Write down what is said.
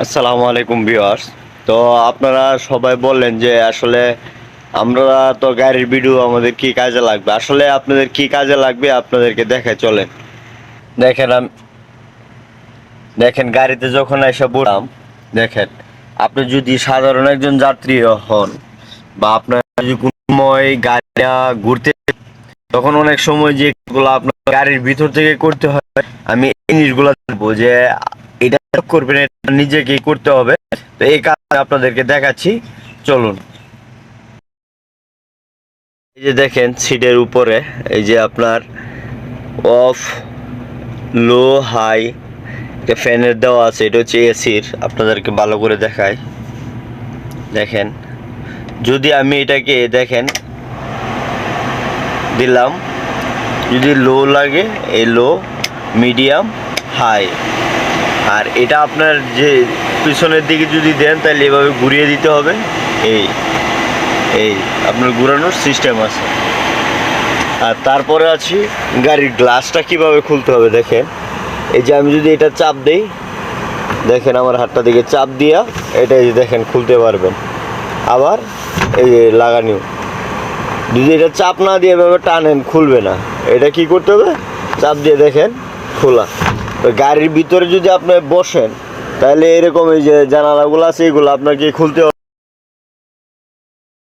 আসসালামু আলাইকুম ভিউয়ার্স। তো আপনারা সবাই বললেন যে আসলে আমরা তো গাড়ির ভিডিও আমাদের কি কাজে লাগবে, আসলে আপনাদের কি কাজে লাগবে আপনাদেরকে দেখায় চলেন। দেখেন দেখেন গাড়িতে যখন এসে বললাম, দেখেন আপনি যদি সাধারণ একজন যাত্রী হন বা আপনার যদি কোনো সময় গাড়িটা ঘুরতে, তখন অনেক সময় যেগুলো আপনার গাড়ির ভিতর থেকে করতে হয়, আমি এই জিনিসগুলো বলবো যে এটা করবেন, এটা নিজেকেই করতে হবে। তো এই কারণে আপনাদেরকে দেখাচ্ছি, চলুন। এই যে দেখেন সিটের উপরে এই যে আপনার অফ, লো, হাই ফ্যানের দেওয়া আছে। এটা হচ্ছে এসির, আপনাদেরকে ভালো করে দেখায়। দেখেন যদি আমি এটাকে দেখেন দিলাম, যদি লো লাগে এই লো, মিডিয়াম, হাই। আর এটা আপনার যে পিছনের দিকে যদি দেন তাহলে এভাবে ঘুরিয়ে দিতে হবে। এই এই আপনার ঘুরানোর সিস্টেম আছে। আর তারপরে আছি গাড়ির গ্লাসটা কিভাবে খুলতে হবে। দেখেন এই যে আমি যদি এটা চাপ দেই, দেখেন আমার হাতটা দিকে চাপ দিয়া এটা এই যে দেখেন খুলতে পারবেন। আবার এই যে লাগানিও, যদি এটা চাপ না দিয়ে এভাবে টানেন খুলবে না। এটা কি করতে হবে, চাপ দিয়ে দেখেন খোলা। তো গাড়ির ভিতরে যদি আপনি বসেন তাহলে এরকম এই যে জানালাগুলো আছে এগুলো আপনাকে খুলতে হবে।